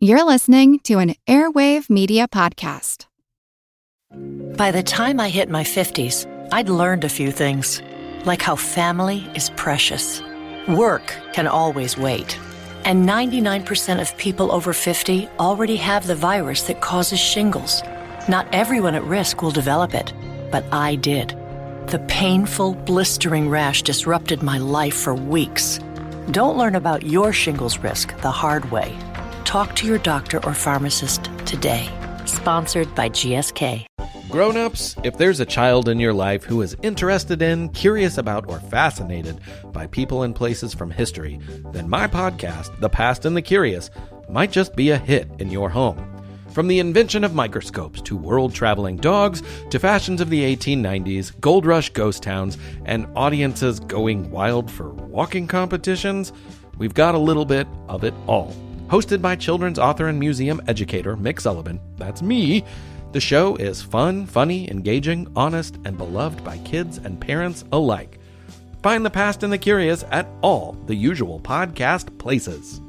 You're listening to an Airwave Media Podcast. By the time I hit my 50s, I'd learned a few things, like how family is precious. Work can always wait. And 99% of people over 50 already have the virus that causes shingles. Not everyone at risk will develop it, but I did. The painful, blistering rash disrupted my life for weeks. Don't learn about your shingles risk the hard way. Talk to your doctor or pharmacist today. Sponsored by GSK. Grown-ups, if there's a child in your life who is interested in, curious about, or fascinated by people and places from history, then my podcast, The Past and the Curious, might just be a hit in your home. From the invention of microscopes to world-traveling dogs to fashions of the 1890s, gold rush ghost towns, and audiences going wild for walking competitions, we've got a little bit of it all. Hosted by children's author and museum educator Mick Sullivan, that's me, the show is fun, funny, engaging, honest, and beloved by kids and parents alike. Find The Past and the Curious at all the usual podcast places.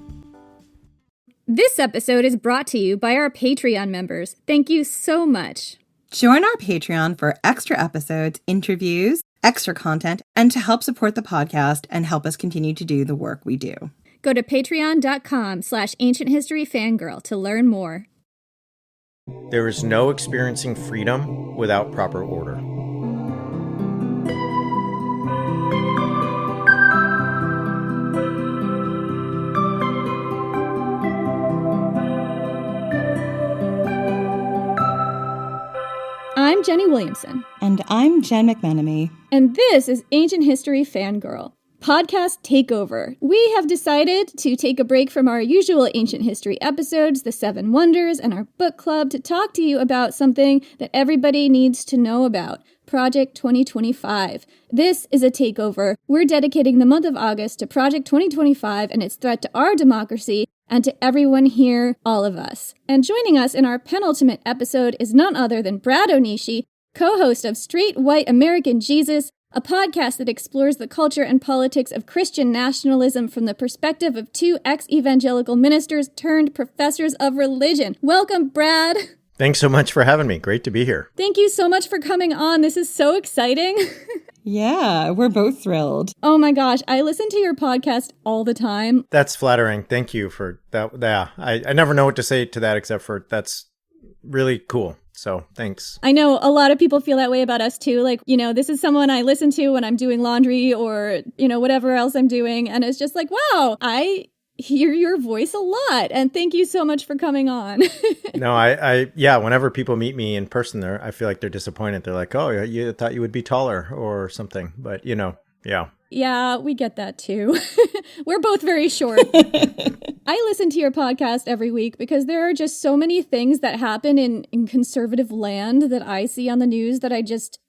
This episode is brought to you by our Patreon members. Thank you so much. Join our Patreon for extra episodes, interviews, extra content, and to help support the podcast and help us continue to do the work we do. Go to patreon.com/ancienthistoryfangirl to learn more. There is no experiencing freedom without proper order. I'm Jenny Williamson. And I'm Jen McMenemy. And this is Ancient History Fangirl. Podcast Takeover. We have decided to take a break from our usual ancient history episodes, the Seven Wonders, and our book club to talk to you about something that everybody needs to know about, Project 2025. This is a takeover. We're dedicating the month of August to Project 2025 and its threat to our democracy and to everyone here, all of us. And joining us in our penultimate episode is none other than Brad Onishi, co-host of Straight White American Jesus, a podcast that explores the culture and politics of Christian nationalism from the perspective of two ex-evangelical ministers turned professors of religion. Welcome, Brad. Thanks so much for having me. Great to be here. Thank you so much for coming on. This is so exciting. Yeah, we're both thrilled. Oh my gosh, I listen to your podcast all the time. That's flattering. Thank you for that. Yeah, I never know what to say to that except for that's really cool. So thanks. I know a lot of people feel that way about us too. Like, this is someone I listen to when I'm doing laundry or, whatever else I'm doing. And it's just like, wow, I hear your voice a lot. And thank you so much for coming on. No, yeah, whenever people meet me in person there, I feel like they're disappointed. They're like, oh, you thought you would be taller or something. But, yeah. Yeah, we get that too. We're both very short. I listen to your podcast every week because there are just so many things that happen in conservative land that I see on the news that just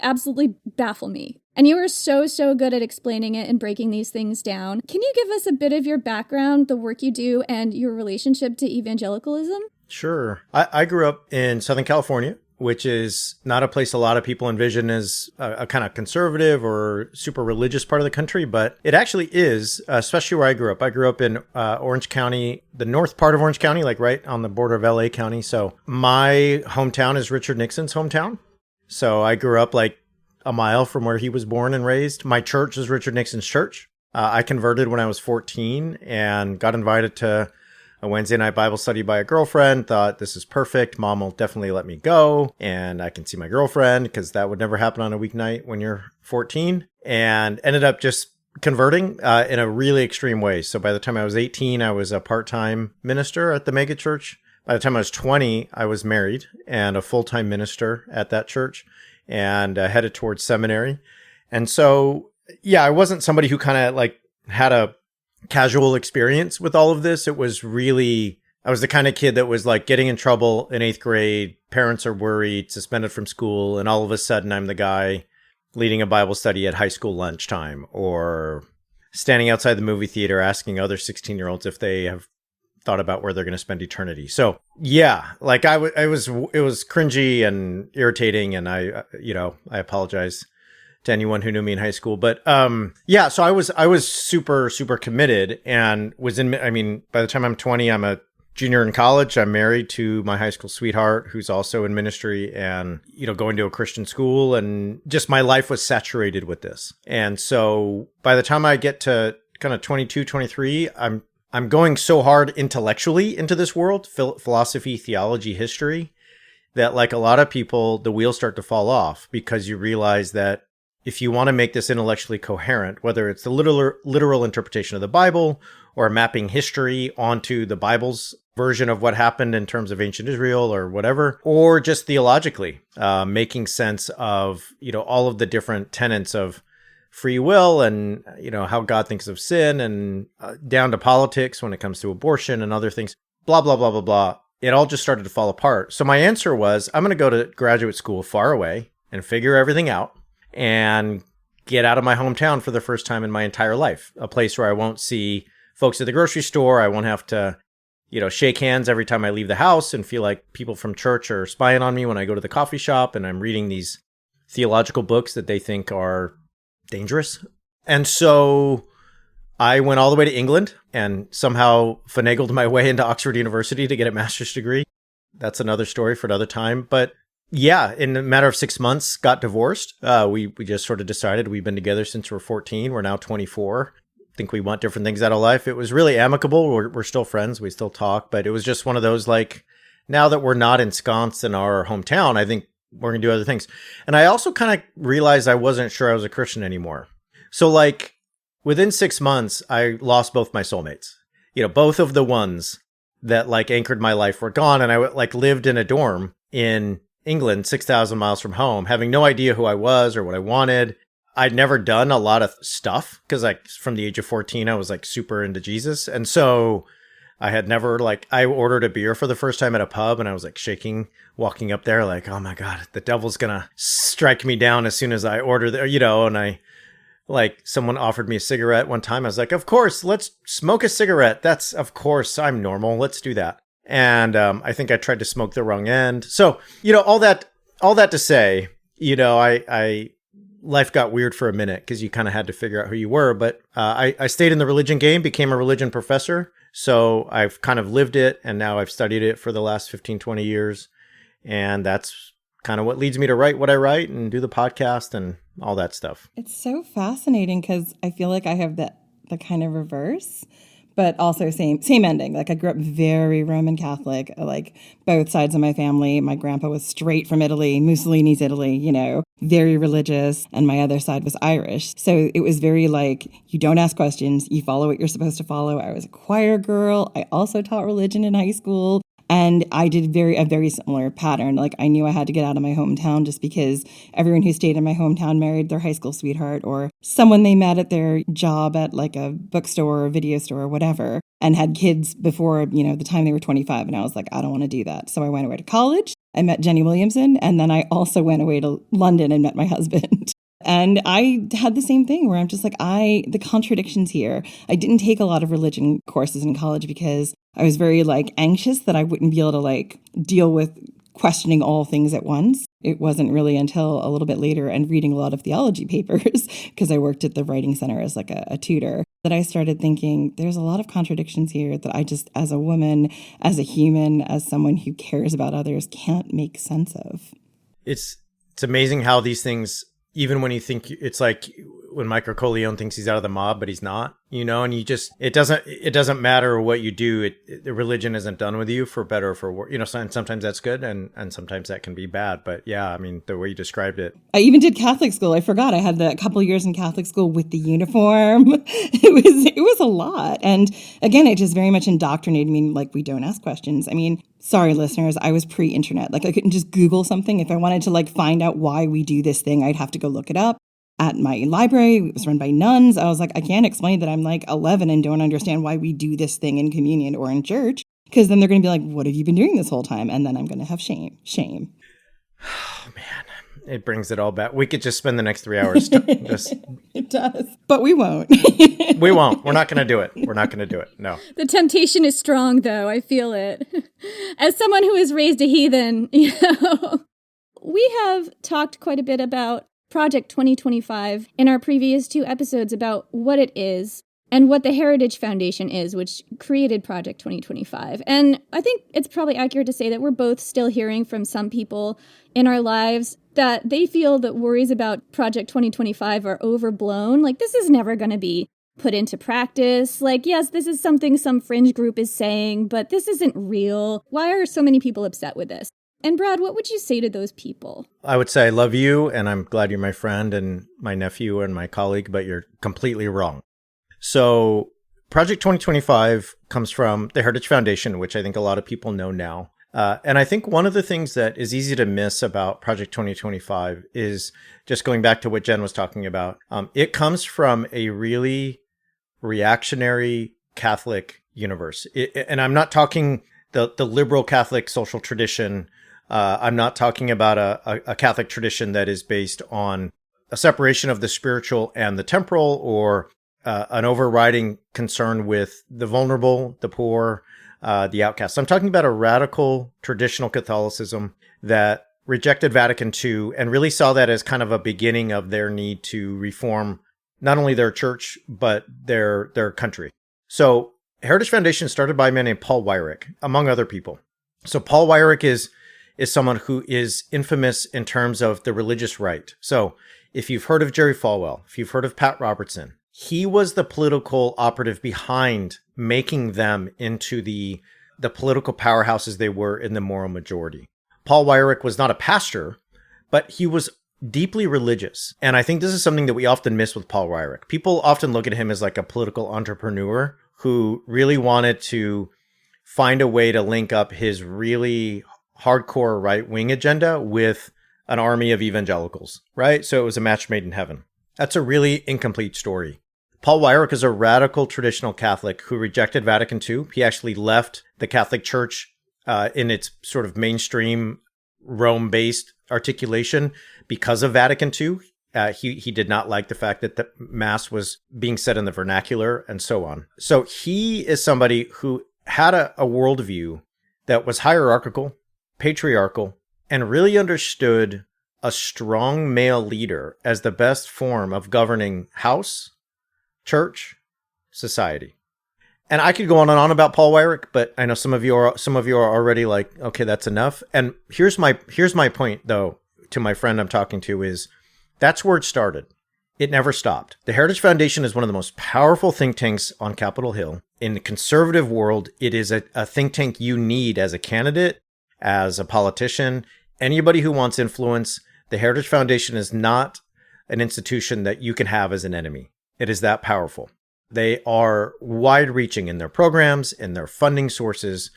absolutely baffle me. And you are so good at explaining it and breaking these things down. Can you give us a bit of your background, the work you do, and your relationship to evangelicalism? Sure. I grew up in Southern California, which is not a place a lot of people envision as a kind of conservative or super religious part of the country, but it actually is, especially where I grew up. I grew up in Orange County, the north part of Orange County, like right on the border of LA County. So my hometown is Richard Nixon's hometown. So I grew up like a mile from where he was born and raised. My church is Richard Nixon's church. I converted when I was 14 and got invited to a Wednesday night Bible study by a girlfriend. Thought, this is perfect. Mom will definitely let me go and I can see my girlfriend because that would never happen on a weeknight when you're 14. And ended up just converting in a really extreme way. So by the time I was 18, I was a part-time minister at the mega church. By the time I was 20, I was married and a full-time minister at that church and headed towards seminary. And so, yeah, I wasn't somebody who kind of like had a casual experience with all of this. It was really, I was the kind of kid that was like getting in trouble in 8th grade. Parents are worried, suspended from school. And all of a sudden I'm the guy leading a Bible study at high school lunchtime or standing outside the movie theater asking other 16-year-olds if they have thought about where they're going to spend eternity. So yeah, like it was cringy and irritating. And I apologize to anyone who knew me in high school. But yeah, so I was super, super committed and by the time I'm 20, I'm a junior in college. I'm married to my high school sweetheart, who's also in ministry and, going to a Christian school. And just my life was saturated with this. And so by the time I get to kind of 22, 23, I'm going so hard intellectually into this world, philosophy, theology, history, that like a lot of people, the wheels start to fall off because you realize that if you want to make this intellectually coherent, whether it's the literal interpretation of the Bible or mapping history onto the Bible's version of what happened in terms of ancient Israel or whatever, or just theologically, making sense of, all of the different tenets of free will and, how God thinks of sin and down to politics when it comes to abortion and other things, blah, blah, blah, blah, blah. It all just started to fall apart. So my answer was, I'm going to go to graduate school far away and figure everything out and get out of my hometown for the first time in my entire life, a place where I won't see folks at the grocery store. I won't have to, shake hands every time I leave the house and feel like people from church are spying on me when I go to the coffee shop and I'm reading these theological books that they think are dangerous. And so I went all the way to England and somehow finagled my way into Oxford University to get a master's degree. That's another story for another time. But yeah, in a matter of 6 months, got divorced. We just sort of decided we've been together since we're 14. We're now 24. I think we want different things out of life. It was really amicable. We're still friends. We still talk. But it was just one of those, like, now that we're not ensconced in our hometown, I think we're going to do other things. And I also kind of realized I wasn't sure I was a Christian anymore. So, like, within 6 months, I lost both my soulmates. Both of the ones that, like, anchored my life were gone. And I, like, lived in a dorm in England, 6,000 miles from home, having no idea who I was or what I wanted. I'd never done a lot of stuff because, like, from the age of 14, I was, like, super into Jesus. And so I had never, like, I ordered a beer for the first time at a pub and I was, like, shaking, walking up there, like, oh my God, the devil's going to strike me down as soon as I order there, and I, like, someone offered me a cigarette one time. I was like, of course, let's smoke a cigarette. That's, of course, I'm normal. Let's do that. And I think I tried to smoke the wrong end. So, all that to say, I life got weird for a minute because you kind of had to figure out who you were. But I stayed in the religion game, became a religion professor. So I've kind of lived it. And now I've studied it for the last 15, 20 years. And that's kind of what leads me to write what I write and do the podcast and all that stuff. It's so fascinating because I feel like I have the kind of reverse, but also same ending. Like, I grew up very Roman Catholic, like both sides of my family. My grandpa was straight from Italy, Mussolini's Italy, very religious. And my other side was Irish. So it was very like, you don't ask questions, you follow what you're supposed to follow. I was a choir girl. I also taught religion in high school. And I did a very similar pattern. Like, I knew I had to get out of my hometown just because everyone who stayed in my hometown married their high school sweetheart or someone they met at their job at, like, a bookstore or video store or whatever, and had kids before, the time they were 25. And I was like, I don't want to do that. So I went away to college. I met Jenny Williamson. And then I also went away to London and met my husband. And I had the same thing where I'm just like, the contradictions here. I didn't take a lot of religion courses in college because I was very, like, anxious that I wouldn't be able to, like, deal with questioning all things at once. It wasn't really until a little bit later and reading a lot of theology papers, because I worked at the Writing Center as, like, a tutor, that I started thinking there's a lot of contradictions here that I just, as a woman, as a human, as someone who cares about others, can't make sense of. It's amazing how these things, even when you think, it's like when Michael Corleone thinks he's out of the mob, but he's not, and you just, it doesn't matter what you do. The religion isn't done with you, for better or for worse, sometimes that's good and sometimes that can be bad. But yeah, I mean, the way you described it. I even did Catholic school. I forgot I had a couple of years in Catholic school with the uniform. It was a lot. And again, it just very much indoctrinated me. Like, we don't ask questions. I mean, sorry, listeners, I was pre-internet. Like, I couldn't just Google something. If I wanted to, like, find out why we do this thing, I'd have to go look it up. At my library, it was run by nuns. I was like, I can't explain that I'm, like, 11 and don't understand why we do this thing in communion or in church, because then they're going to be like, what have you been doing this whole time? And then I'm going to have shame. Oh, man, it brings it all back. We could just spend the next 3 hours. It does. But we won't. We won't. We're not going to do it. We're not going to do it. No. The temptation is strong, though. I feel it. As someone who was raised a heathen, we have talked quite a bit about Project 2025 in our previous 2 episodes about what it is. and what the Heritage Foundation is, which created Project 2025. And I think it's probably accurate to say that we're both still hearing from some people in our lives that they feel that worries about Project 2025 are overblown. Like, this is never going to be put into practice. Like, yes, this is something some fringe group is saying, but this isn't real. Why are so many people upset with this? And Brad, what would you say to those people? I would say I love you, and I'm glad you're my friend and my nephew and my colleague, but you're completely wrong. So Project 2025 comes from the Heritage Foundation, which I think a lot of people know now. And I think one of the things that is easy to miss about Project 2025 is just going back to what Jen was talking about. It comes from a really reactionary Catholic universe. And I'm not talking the liberal Catholic social tradition. I'm not talking about a Catholic tradition that is based on a separation of the spiritual and the temporal, or an overriding concern with the vulnerable, the poor, the outcasts. I'm talking about a radical traditional Catholicism that rejected Vatican II and really saw that as kind of a beginning of their need to reform not only their church, but their country. So Heritage Foundation started by a man named Paul Weyrich, among other people. So Paul Weyrich is someone who is infamous in terms of the religious right. So if you've heard of Jerry Falwell, if you've heard of Pat Robertson, he was the political operative behind making them into the political powerhouses they were in the moral majority. Paul Weyrich was not a pastor, but he was deeply religious. And I think this is something that we often miss with Paul Weyrich. People often look at him as like a political entrepreneur who really wanted to find a way to link up his really hardcore right-wing agenda with an army of evangelicals, right? So it was a match made in heaven. That's a really incomplete story. Paul Weyrich is a radical traditional Catholic who rejected Vatican II. He actually left the Catholic Church in its sort of mainstream Rome-based articulation because of Vatican II. He did not like the fact that the Mass was being said in the vernacular and so on. So he is somebody who had a worldview that was hierarchical, patriarchal, and really understood a strong male leader as the best form of governing house, church, society. And I could go on and on about Paul Weyrich, but I know some of you are already like, okay, that's enough. And here's my point, though, to my friend I'm talking to, is that's where it started. It never stopped. The Heritage Foundation is one of the most powerful think tanks on Capitol Hill. In the conservative world, it is a think tank you need as a candidate, as a politician, anybody who wants influence. The Heritage Foundation is not an institution that you can have as an enemy. It is that powerful. They are wide-reaching in their programs, in their funding sources,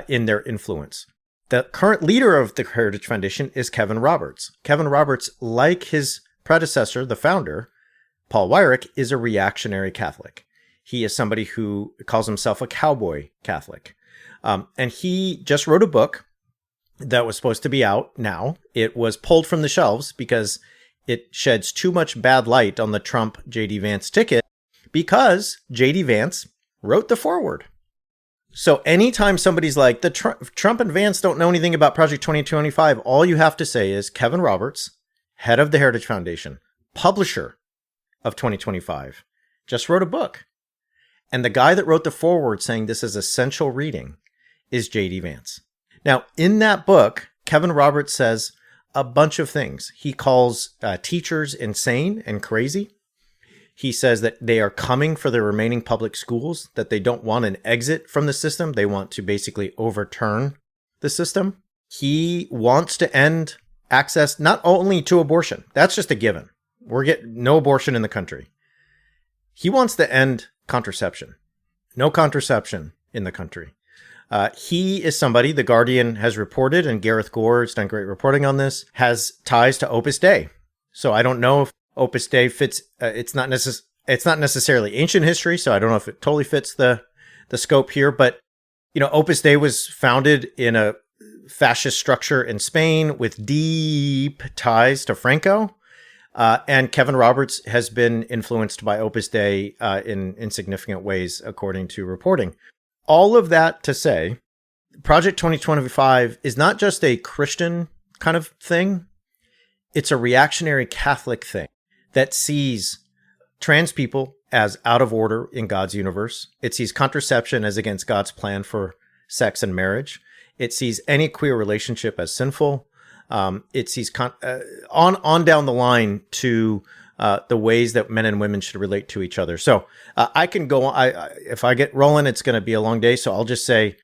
in their influence. The current leader of the Heritage Foundation is Kevin Roberts. Kevin Roberts, like his predecessor, the founder, Paul Weyrich, is a reactionary Catholic. He is somebody who calls himself a cowboy Catholic. And he just wrote a book that was supposed to be out now. It was pulled from the shelves because it sheds too much bad light on the Trump J.D. Vance ticket, because J.D. Vance wrote the foreword. So anytime somebody's like, the Trump and Vance don't know anything about Project 2025, all you have to say is Kevin Roberts, head of the Heritage Foundation, publisher of 2025, just wrote a book. And the guy that wrote the foreword saying this is essential reading is J.D. Vance. Now, in that book, Kevin Roberts says a bunch of things. He calls teachers insane and crazy. He says that they are coming for the remaining public schools, that they don't want an exit from the system. They want to basically overturn the system. He wants to end access not only to abortion. That's just a given. We're getting no abortion in the country. He wants to end contraception. No contraception in the country. He is somebody, The Guardian has reported, and Gareth Gore has done great reporting on this, has ties to Opus Dei. So I don't know if Opus Dei fits. It's not necessarily ancient history, so I don't know if it totally fits the scope here. But you know, Opus Dei was founded in a fascist structure in Spain with deep ties to Franco, and Kevin Roberts has been influenced by Opus Dei in significant ways, according to reporting. All of that to say, Project 2025 is not just a Christian kind of thing. It's a reactionary Catholic thing that sees trans people, as out of order in God's universe. It sees contraception as against God's plan for sex and marriage. It sees any queer relationship as sinful. It sees on down the line to the ways that men and women should relate to each other. So I can go on. If I get rolling, it's going to be a long day. So I'll just say,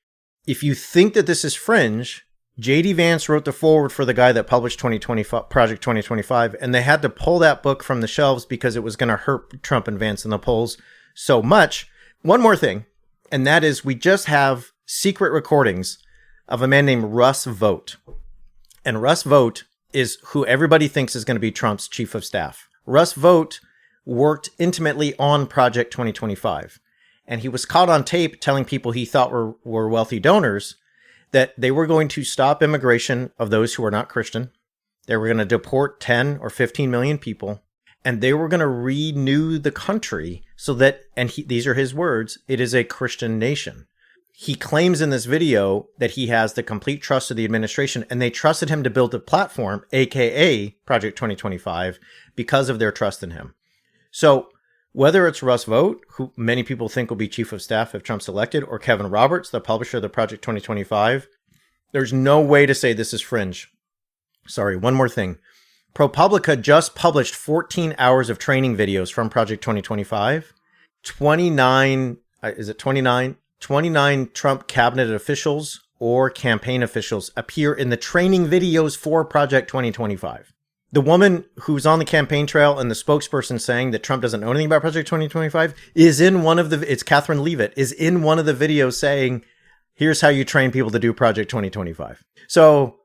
if you think that this is fringe, J.D. Vance wrote the foreword for the guy that published Project 2025, and they had to pull that book from the shelves because it was going to hurt Trump and Vance in the polls so much. One more thing, and that is we just have secret recordings of a man named Russ Vought. And Russ Vought is who everybody thinks is going to be Trump's chief of staff. Russ Vought worked intimately on Project 2025. And he was caught on tape telling people he thought were wealthy donors that they were going to stop immigration of those who are not Christian. They were going to deport 10 or 15 million people. And they were going to renew the country so that, and these are his words, it is a Christian nation. He claims in this video that he has the complete trust of the administration, and they trusted him to build a platform, aka Project 2025, because of their trust in him. So whether it's Russ Vought, who many people think will be chief of staff if Trump's elected, or Kevin Roberts, the publisher of the Project 2025, there's no way to say this is fringe. Sorry, one more thing. ProPublica just published 14 hours of training videos from Project 2025. 29 Trump cabinet officials or campaign officials appear in the training videos for Project 2025. The woman who's on the campaign trail and the spokesperson saying that Trump doesn't know anything about Project 2025 is in one of it's Catherine Leavitt, is in one of the videos saying, here's how you train people to do Project 2025. So,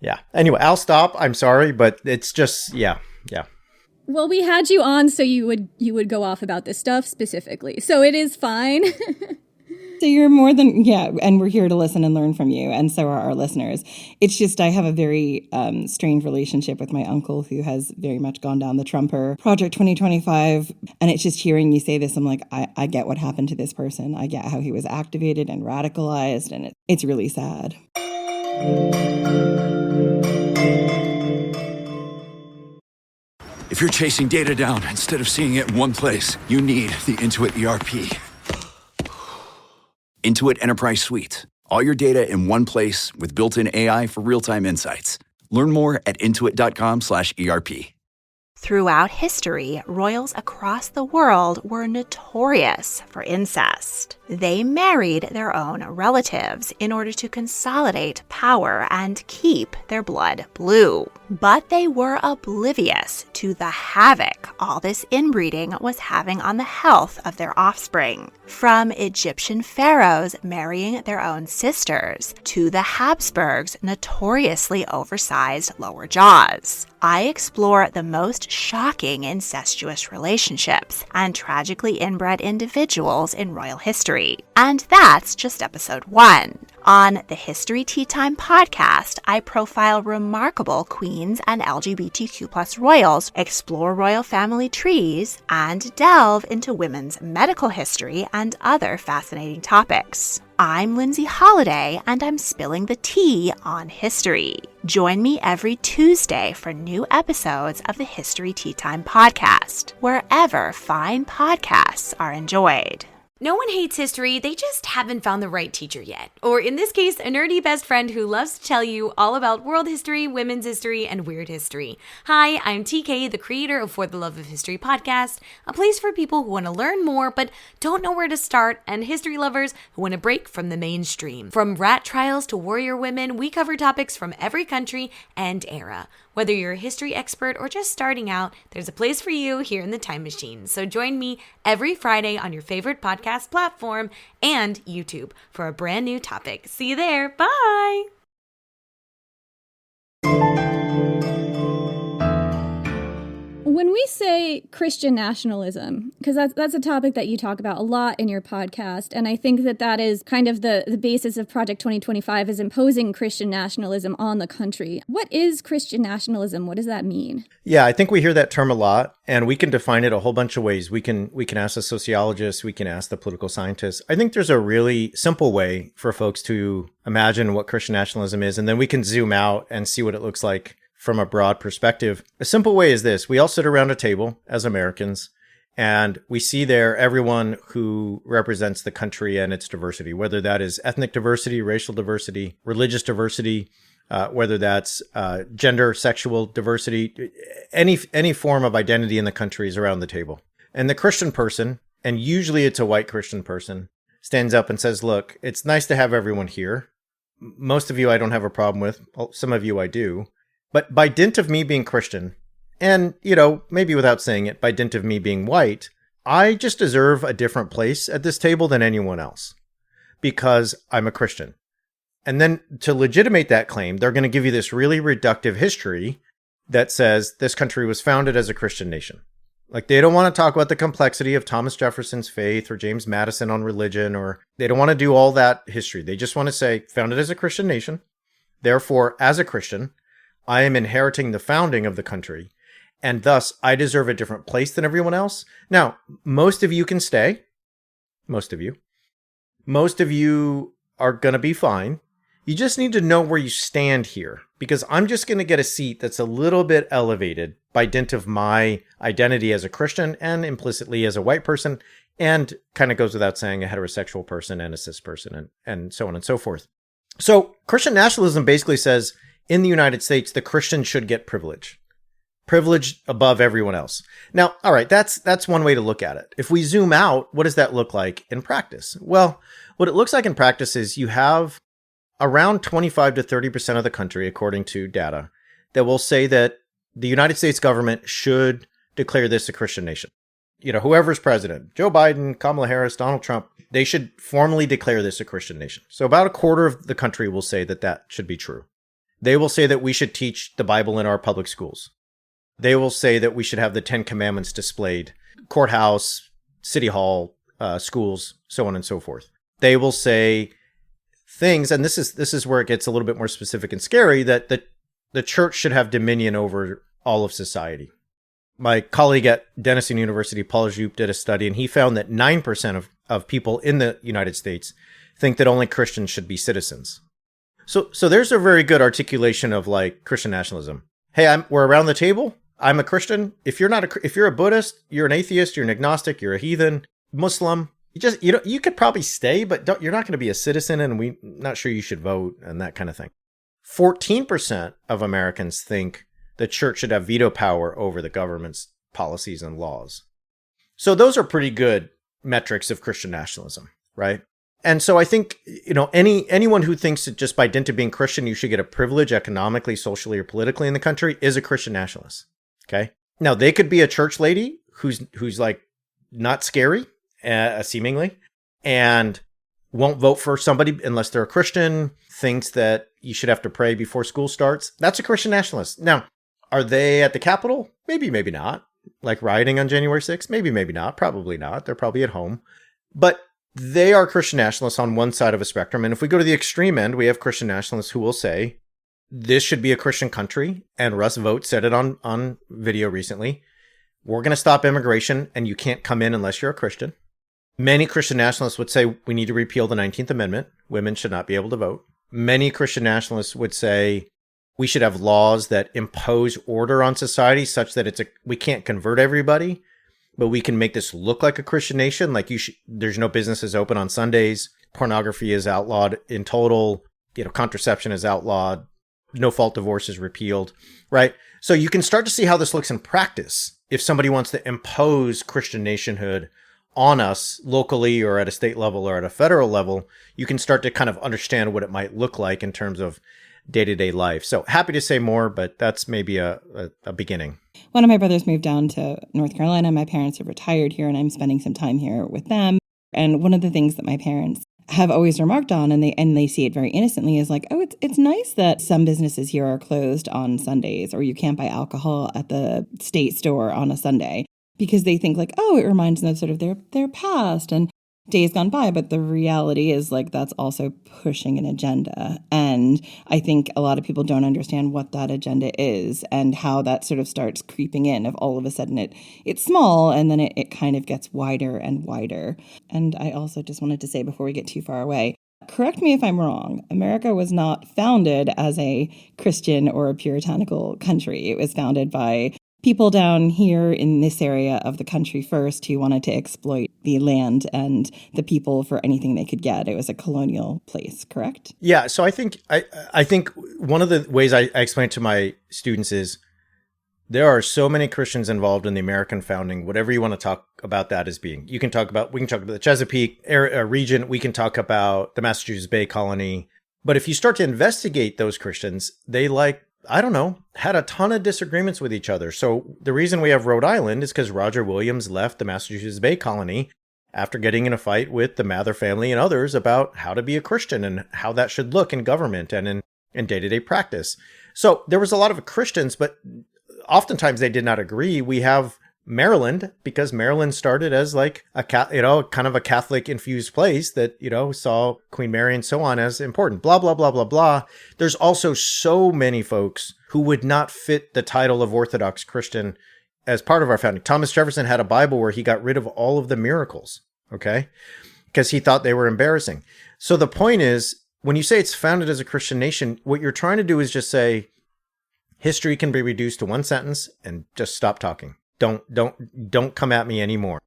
yeah. Anyway, I'll stop. I'm sorry, but it's just, yeah. Well, we had you on so you would go off about this stuff specifically. So it is fine. So you're more than, and we're here to listen and learn from you, and so are our listeners. It's just I have a very strained relationship with my uncle who has very much gone down the Trumper Project 2025, and it's just hearing you say this, I'm like, I get what happened to this person. I get how he was activated and radicalized, and it's really sad. If you're chasing data down instead of seeing it in one place, you need the Intuit ERP. Intuit Enterprise Suite. All your data in one place with built-in AI for real-time insights. Learn more at intuit.com/ERP. Throughout history, royals across the world were notorious for incest. They married their own relatives in order to consolidate power and keep their blood blue. But they were oblivious to the havoc all this inbreeding was having on the health of their offspring. From Egyptian pharaohs marrying their own sisters to the Habsburgs' notoriously oversized lower jaws. I explore the most shocking incestuous relationships and tragically inbred individuals in royal history. And that's just episode 1. On the History Tea Time podcast, I profile remarkable queens and LGBTQ+ royals, explore royal family trees, and delve into women's medical history and other fascinating topics. I'm Lindsay Holiday, and I'm spilling the tea on history. Join me every Tuesday for new episodes of the History Tea Time podcast, wherever fine podcasts are enjoyed. No one hates history, they just haven't found the right teacher yet. Or in this case, a nerdy best friend who loves to tell you all about world history, women's history, and weird history. Hi, I'm TK, the creator of For the Love of History podcast, a place for people who want to learn more but don't know where to start, and history lovers who want to break from the mainstream. From rat trials to warrior women, we cover topics from every country and era. Whether you're a history expert or just starting out, there's a place for you here in the Time Machine. So join me every Friday on your favorite podcast platform and YouTube for a brand new topic. See you there. Bye. When we say Christian nationalism, because that's a topic that you talk about a lot in your podcast, and I think that is kind of the basis of Project 2025 is imposing Christian nationalism on the country. What is Christian nationalism? What does that mean? Yeah, I think we hear that term a lot, and we can define it a whole bunch of ways. We can ask the sociologists, we can ask the political scientists. I think there's a really simple way for folks to imagine what Christian nationalism is, and then we can zoom out and see what it looks like from a broad perspective. A simple way is this. We all sit around a table as Americans, And we see there everyone who represents the country and its diversity, whether that is ethnic diversity, racial diversity, religious diversity, whether that's gender, sexual diversity, any form of identity in the country is around the table. And the Christian person, and usually it's a white Christian person, stands up and says, look, it's nice to have everyone here. Most of you I don't have a problem with. Some of you I do. But by dint of me being Christian, and, maybe without saying it, by dint of me being white, I just deserve a different place at this table than anyone else because I'm a Christian. And then to legitimate that claim, they're going to give you this really reductive history that says this country was founded as a Christian nation. Like, they don't want to talk about the complexity of Thomas Jefferson's faith or James Madison on religion, or they don't want to do all that history. They just want to say, founded as a Christian nation. Therefore, as a Christian, I am inheriting the founding of the country. And thus, I deserve a different place than everyone else. Now, most of you can stay. Most of you are going to be fine. You just need to know where you stand here, because I'm just going to get a seat that's a little bit elevated by dint of my identity as a Christian and implicitly as a white person, and kind of goes without saying a heterosexual person and a cis person, and so on and so forth. So Christian nationalism basically says in the United States, the Christian should get privilege above everyone else. Now, all right, that's one way to look at it. If we zoom out, what does that look like in practice? Well, what it looks like in practice is you have around 25 to 30% of the country, according to data, that will say that the United States government should declare this a Christian nation. Whoever's president, Joe Biden, Kamala Harris, Donald Trump, they should formally declare this a Christian nation. So about a quarter of the country will say that should be true. They will say that we should teach the Bible in our public schools. They will say that we should have the 10 Commandments displayed, courthouse, city hall, schools, so on and so forth. They will say things, and this is where it gets a little bit more specific and scary, that the church should have dominion over all of society. My colleague at Denison University, Paul Jupe, did a study, and he found that 9% of people in the United States think that only Christians should be citizens. So there's a very good articulation of like Christian nationalism. Hey, we're around the table. I'm a Christian. If you're a Buddhist, you're an atheist, you're an agnostic, you're a heathen, Muslim, you could probably stay, but you're not going to be a citizen, and we're not sure you should vote and that kind of thing. 14% of Americans think the church should have veto power over the government's policies and laws. So those are pretty good metrics of Christian nationalism, right? And so I think, anyone who thinks that just by dint of being Christian, you should get a privilege economically, socially, or politically in the country is a Christian nationalist. Okay. Now they could be a church lady who's like not scary, seemingly, and won't vote for somebody unless they're a Christian, thinks that you should have to pray before school starts. That's a Christian nationalist. Now, are they at the Capitol? Maybe, maybe not. Like rioting on January 6th? Maybe, maybe not. Probably not. They're probably at home. But they are Christian nationalists on one side of a spectrum. And if we go to the extreme end, we have Christian nationalists who will say, this should be a Christian country. And Russ Vought said it on video recently. We're going to stop immigration, and you can't come in unless you're a Christian. Many Christian nationalists would say we need to repeal the 19th Amendment. Women should not be able to vote. Many Christian nationalists would say we should have laws that impose order on society such that we can't convert everybody, but we can make this look like a Christian nation. Like there's no businesses open on Sundays. Pornography is outlawed in total. Contraception is outlawed. No fault divorce is repealed, right? So you can start to see how this looks in practice. If somebody wants to impose Christian nationhood on us locally or at a state level or at a federal level, you can start to kind of understand what it might look like in terms of day-to-day life. So happy to say more, but that's maybe a beginning. One of my brothers moved down to North Carolina. My parents have retired here, and I'm spending some time here with them. And one of the things that my parents have always remarked on, and they see it very innocently, is like, oh, it's nice that some businesses here are closed on Sundays, or you can't buy alcohol at the state store on a Sunday, because they think like, oh, it reminds them of sort of their past and days gone by. But the reality is like that's also pushing an agenda. And I think a lot of people don't understand what that agenda is and how that sort of starts creeping in. If all of a sudden it's small and then it kind of gets wider and wider. And I also just wanted to say before we get too far away, correct me if I'm wrong, America was not founded as a Christian or a puritanical country. It was founded by people down here in this area of the country first who wanted to exploit the land and the people for anything they could get. It was a colonial place, correct? Yeah. So I think one of the ways I explain it to my students is there are so many Christians involved in the American founding. Whatever you want to talk about that as being, we can talk about the Chesapeake region. We can talk about the Massachusetts Bay Colony. But if you start to investigate those Christians, they had a ton of disagreements with each other. So the reason we have Rhode Island is because Roger Williams left the Massachusetts Bay Colony after getting in a fight with the Mather family and others about how to be a Christian and how that should look in government and in day-to-day practice. So there was a lot of Christians, but oftentimes they did not agree. We have Maryland, because Maryland started as like kind of a Catholic infused place that, saw Queen Mary and so on as important, blah, blah, blah, blah, blah. There's also so many folks who would not fit the title of Orthodox Christian as part of our founding. Thomas Jefferson had a Bible where he got rid of all of the miracles, okay? Because he thought they were embarrassing. So the point is, when you say it's founded as a Christian nation, what you're trying to do is just say, history can be reduced to one sentence and just stop talking. Don't come at me anymore.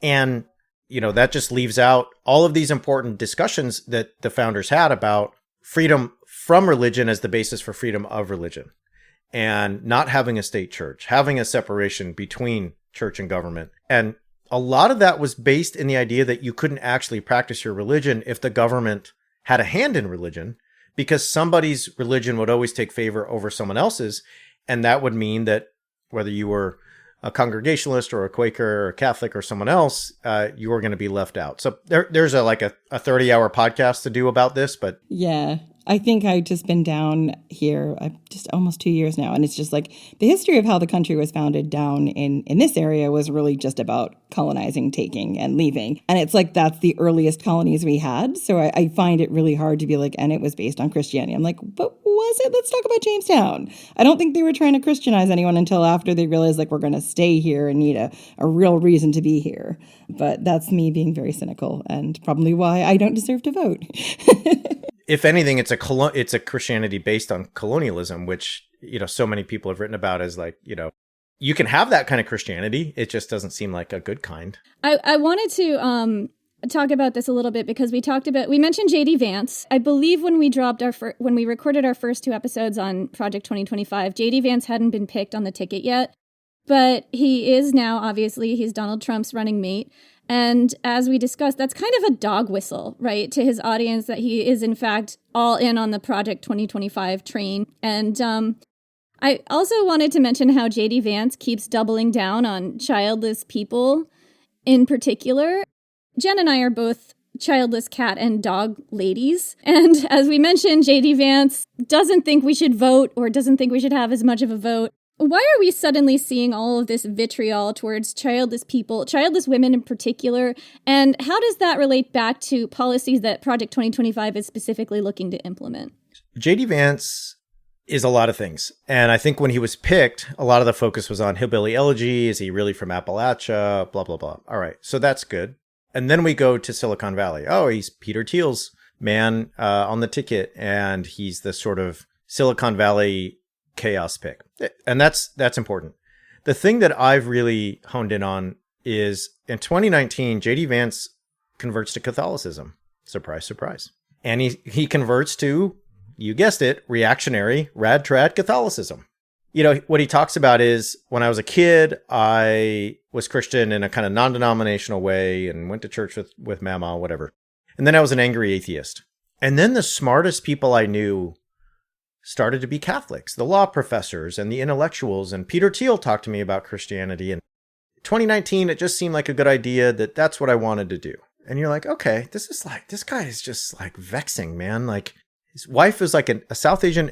And, that just leaves out all of these important discussions that the founders had about freedom from religion as the basis for freedom of religion, and not having a state church, having a separation between church and government. And a lot of that was based in the idea that you couldn't actually practice your religion if the government had a hand in religion, because somebody's religion would always take favor over someone else's. And that would mean that whether you were a Congregationalist or a Quaker or a Catholic or someone else, you were going to be left out. So there's a 30-hour podcast to do about this, but yeah. I think I've just been down here just almost 2 years now. And it's just like the history of how the country was founded down in this area was really just about colonizing, taking, and leaving. And it's like that's the earliest colonies we had. So I find it really hard to be like, and it was based on Christianity. I'm like, but was it? Let's talk about Jamestown. I don't think they were trying to Christianize anyone until after they realized like we're going to stay here and need a real reason to be here. But that's me being very cynical and probably why I don't deserve to vote. If anything, it's a Christianity based on colonialism, which, so many people have written about as like, you can have that kind of Christianity. It just doesn't seem like a good kind. I wanted to talk about this a little bit because we mentioned J.D. Vance. I believe when we recorded our first two episodes on Project 2025, J.D. Vance hadn't been picked on the ticket yet, but he is now. Obviously, he's Donald Trump's running mate. And as we discussed, that's kind of a dog whistle, right, to his audience that he is, in fact, all in on the Project 2025 train. And I also wanted to mention how J.D. Vance keeps doubling down on childless people in particular. Jen and I are both childless cat and dog ladies. And as we mentioned, J.D. Vance doesn't think we should vote or doesn't think we should have as much of a vote. Why are we suddenly seeing all of this vitriol towards childless people, childless women in particular? And how does that relate back to policies that Project 2025 is specifically looking to implement? J.D. Vance is a lot of things. And I think when he was picked, a lot of the focus was on Hillbilly Elegy. Is he really from Appalachia? Blah, blah, blah. All right. So that's good. And then we go to Silicon Valley. Oh, he's Peter Thiel's man on the ticket. And he's the sort of Silicon Valley chaos pick. And that's important. The thing that I've really honed in on is in 2019, J.D. Vance converts to Catholicism. Surprise, surprise. And he converts to, you guessed it, reactionary, rad trad Catholicism. What he talks about is, when I was a kid, I was Christian in a kind of non-denominational way and went to church with mama, whatever. And then I was an angry atheist. And then the smartest people I knew started to be Catholics, the law professors and the intellectuals. And Peter Thiel talked to me about Christianity. And 2019, it just seemed like a good idea that's what I wanted to do. And you're like, okay, this guy is just like vexing, man. Like, his wife is like a South Asian,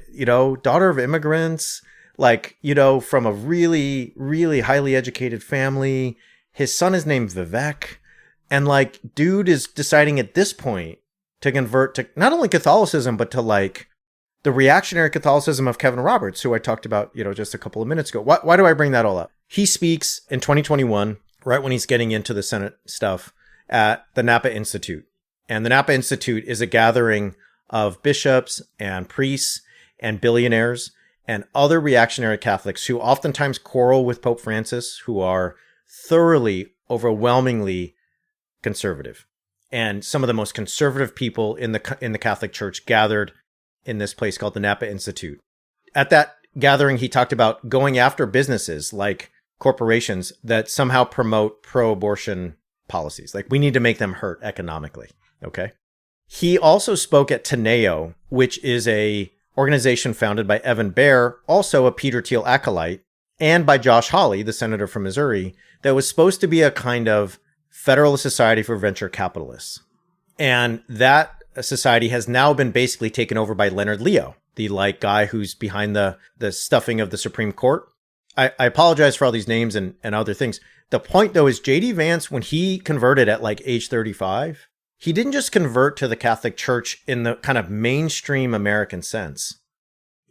daughter of immigrants, like, from a really, really highly educated family. His son is named Vivek. And like, dude is deciding at this point to convert to not only Catholicism, but to like the reactionary Catholicism of Kevin Roberts, who I talked about, just a couple of minutes ago. Why do I bring that all up? He speaks in 2021, right when he's getting into the Senate stuff, at the Napa Institute. And the Napa Institute is a gathering of bishops and priests and billionaires. and other reactionary Catholics who oftentimes quarrel with Pope Francis, who are thoroughly, overwhelmingly conservative. And some of the most conservative people in the Catholic Church gathered in this place called the Napa Institute. At that gathering, he talked about going after businesses like corporations that somehow promote pro-abortion policies. Like, we need to make them hurt economically. Okay. He also spoke at Teneo, which is a organization founded by Evan Baer, also a Peter Thiel acolyte, and by Josh Hawley, the senator from Missouri, that was supposed to be a kind of Federalist Society for Venture Capitalists. And that society has now been basically taken over by Leonard Leo, the guy who's behind the stuffing of the Supreme Court. I apologize for all these names and other things. The point, though, is J.D. Vance, when he converted at age 35, he didn't just convert to the Catholic Church in the kind of mainstream American sense.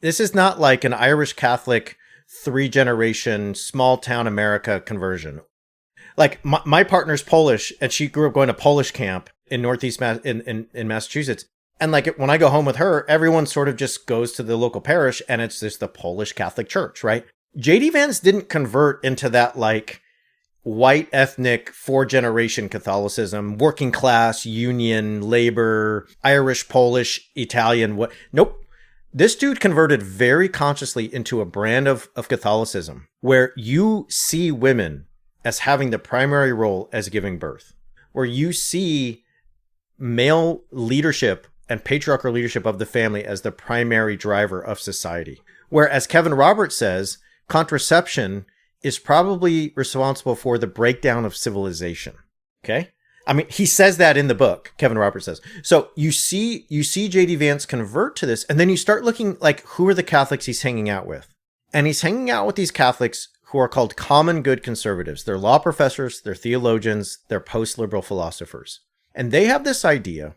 This is not like an Irish Catholic 3-generation small town America conversion. Like, my partner's Polish, and she grew up going to Polish camp in Northeast in Massachusetts. And when I go home with her, everyone sort of just goes to the local parish, and it's just the Polish Catholic Church, right? J.D. Vance didn't convert into that white ethnic 4-generation Catholicism, working class, union, labor, Irish, Polish, Italian. Nope. This dude converted very consciously into a brand of Catholicism where you see women as having the primary role as giving birth, where you see male leadership and patriarchal leadership of the family as the primary driver of society. Where, as Kevin Roberts says, contraception is probably responsible for the breakdown of civilization. Okay? I mean, he says that in the book, Kevin Roberts says. So you see J.D. Vance convert to this, and then you start looking who are the Catholics he's hanging out with? And he's hanging out with these Catholics who are called common good conservatives. They're law professors, they're theologians, they're post-liberal philosophers. And they have this idea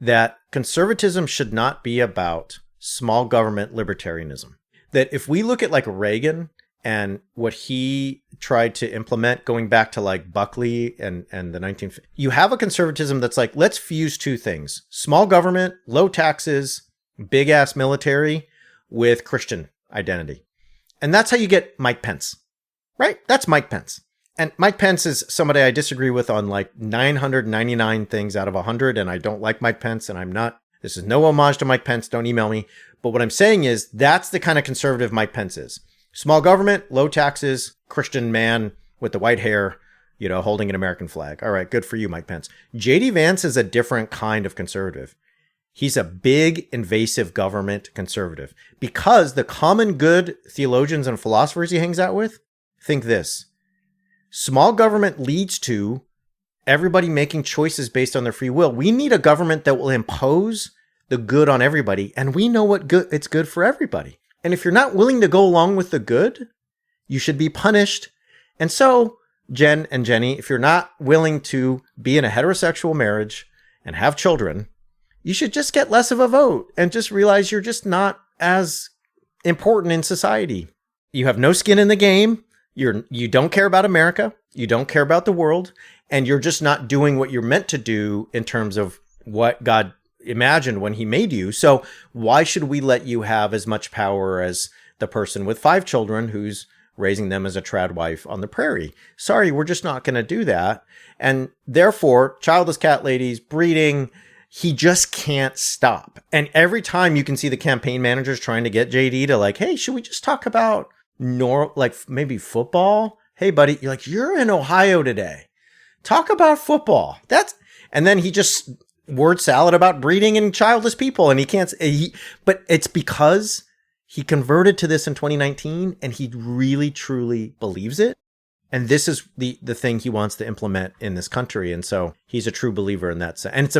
that conservatism should not be about small government libertarianism. That if we look at Reagan and what he tried to implement, going back to Buckley and the 1950s, you have a conservatism that's let's fuse two things: small government, low taxes, big ass military with Christian identity. And that's how you get Mike Pence, right? That's Mike Pence. And Mike Pence is somebody I disagree with on 999 things out of 100. And I don't like Mike Pence, and this is no homage to Mike Pence. Don't email me. But what I'm saying is that's the kind of conservative Mike Pence is. Small government, low taxes, Christian man with the white hair, holding an American flag. All right, good for you, Mike Pence. J.D. Vance is a different kind of conservative. He's a big, invasive government conservative because the common good theologians and philosophers he hangs out with think this: small government leads to everybody making choices based on their free will. We need a government that will impose the good on everybody, and we know it's good for everybody. And if you're not willing to go along with the good, you should be punished. And so, Jen and Jenny, if you're not willing to be in a heterosexual marriage and have children, you should just get less of a vote and just realize you're just not as important in society. You have no skin in the game. You don't care about America. You don't care about the world. And you're just not doing what you're meant to do in terms of what God imagined when he made you. So why should we let you have as much power as the person with 5 children who's raising them as a trad wife on the prairie? Sorry, we're just not going to do that. And therefore, childless cat ladies, breeding, he just can't stop. And every time you can see the campaign managers trying to get JD to hey, should we just talk about maybe football? Hey, buddy, you're in Ohio today. Talk about football. And then he just word salad about breeding and childless people. And he can't, but it's because he converted to this in 2019 and he really, truly believes it. And this is the thing he wants to implement in this country. And so he's a true believer in that sense. And it's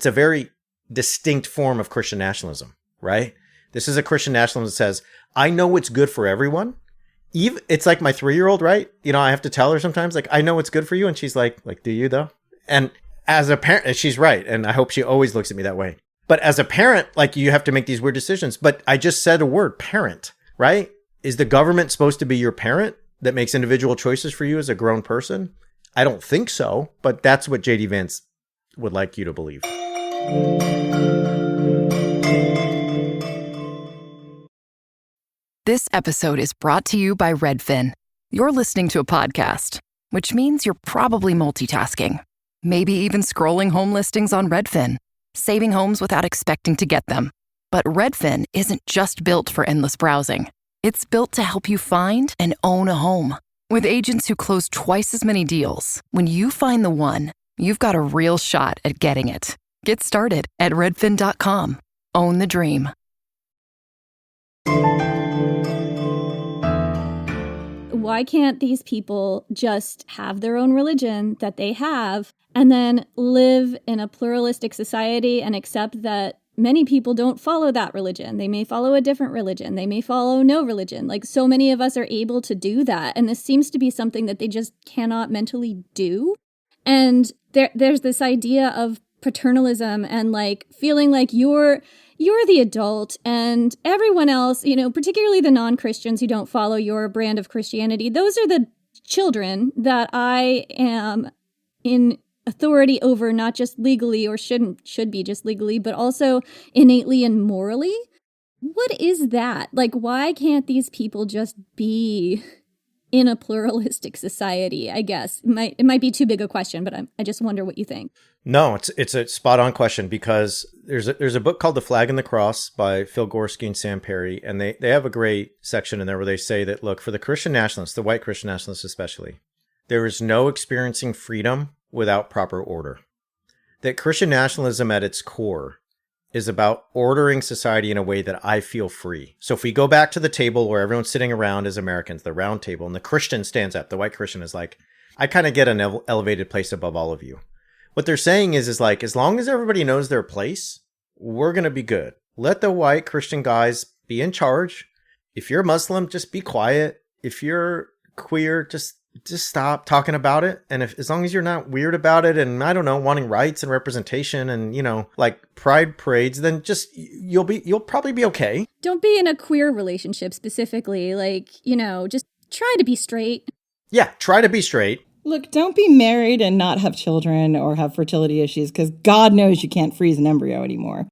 a very distinct form of Christian nationalism, right? This is a Christian nationalism that says, I know what's good for everyone. It's like my 3-year-old, right? I have to tell her sometimes, I know what's good for you. And she's like, do you though? And as a parent, she's right. And I hope she always looks at me that way. But as a parent, you have to make these weird decisions. But I just said a word, parent, right? Is the government supposed to be your parent that makes individual choices for you as a grown person? I don't think so. But that's what J.D. Vance would like you to believe. This episode is brought to you by Redfin. You're listening to a podcast, which means you're probably multitasking. Maybe even scrolling home listings on Redfin, saving homes without expecting to get them. But Redfin isn't just built for endless browsing. It's built to help you find and own a home. With agents who close twice as many deals, when you find the one, you've got a real shot at getting it. Get started at redfin.com. Own the dream. Why can't these people just have their own religion that they have and then live in a pluralistic society and accept that many people don't follow that religion? They may follow a different religion. They may follow no religion. Like, so many of us are able to do that. And this seems to be something that they just cannot mentally do. And there's this idea of paternalism and like feeling like you're the adult and everyone else, you know, particularly the non-Christians who don't follow your brand of Christianity, those are the children that I am in authority over, not just legally or should be just legally, but also innately and morally. What is that? Like, why can't these people just be in a pluralistic society, I guess? It might be too big a question, but I just wonder what you think. No, it's a spot on question, because there's a book called The Flag and the Cross by Phil Gorski and Sam Perry. And they have a great section in there where they say that, look, for the Christian nationalists, the white Christian nationalists especially, there is no experiencing freedom without proper order. That Christian nationalism at its core is about ordering society in a way that I feel free. So if we go back to the table where everyone's sitting around as Americans, the round table, and the Christian stands up, the white Christian is like, I kind of get an elevated place above all of you. What they're saying is like, as long as everybody knows their place, we're going to be good. Let the white Christian guys be in charge. If you're Muslim, just be quiet. If you're queer, just stop talking about it. And as long as you're not weird about it and, I don't know, wanting rights and representation and, you know, like pride parades, then just you'll probably be okay. Don't be in a queer relationship specifically. Like, you know, just try to be straight. Yeah, try to be straight. Look, don't be married and not have children or have fertility issues, because God knows you can't freeze an embryo anymore.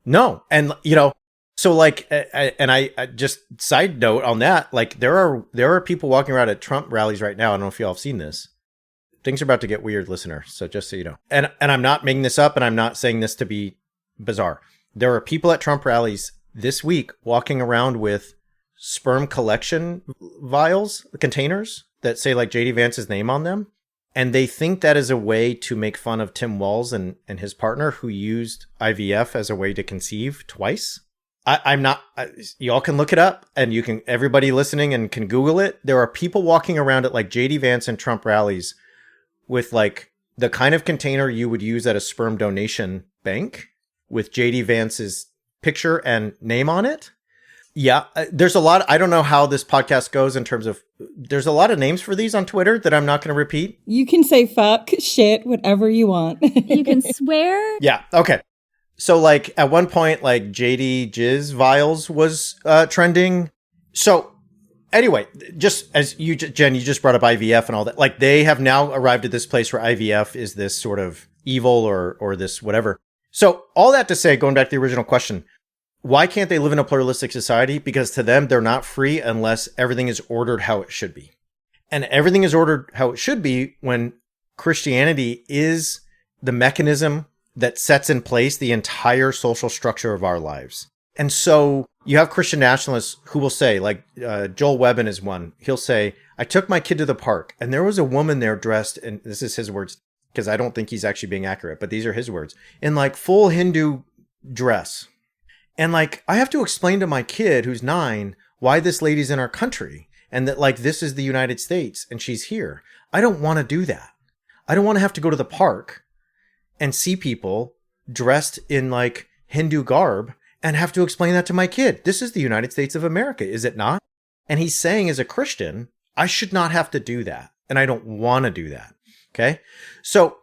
No. And, you know, so like, and I just side note on that, like there are people walking around at Trump rallies right now. I don't know if y'all have seen this. Things are about to get weird, listener. So just so you know, and I'm not making this up, and I'm not saying this to be bizarre. There are people at Trump rallies this week walking around with sperm collection vials, containers that say like JD Vance's name on them. And they think that is a way to make fun of Tim Walz and his partner, who used IVF as a way to conceive twice. I'm not, y'all can look it up, and you can, everybody listening and can Google it. There are people walking around at like JD Vance and Trump rallies with like the kind of container you would use at a sperm donation bank with JD Vance's picture and name on it. Yeah, there's a lot. I don't know how this podcast goes in terms of, there's a lot of names for these on Twitter that I'm not going to repeat. You can say fuck, shit, whatever you want. You can swear. Yeah. Okay. So like at one point, like JD Jizz vials was trending. So anyway, just as you, Jen, you just brought up IVF and all that. Like they have now arrived at this place where IVF is this sort of evil or this whatever. So all that to say, going back to the original question, why can't they live in a pluralistic society? Because to them, they're not free unless everything is ordered how it should be. And everything is ordered how it should be when Christianity is the mechanism that sets in place the entire social structure of our lives. And so you have Christian nationalists who will say, like Joel Webbin is one, he'll say, I took my kid to the park and there was a woman there dressed, and this is his words, because I don't think he's actually being accurate, but these are his words, in like full Hindu dress. And like, I have to explain to my kid who's 9 why this lady's in our country and that like, this is the United States and she's here. I don't want to do that. I don't want to have to go to the park and see people dressed in like Hindu garb and have to explain that to my kid. This is the United States of America, is it not? And he's saying as a Christian, I should not have to do that. And I don't want to do that. Okay. So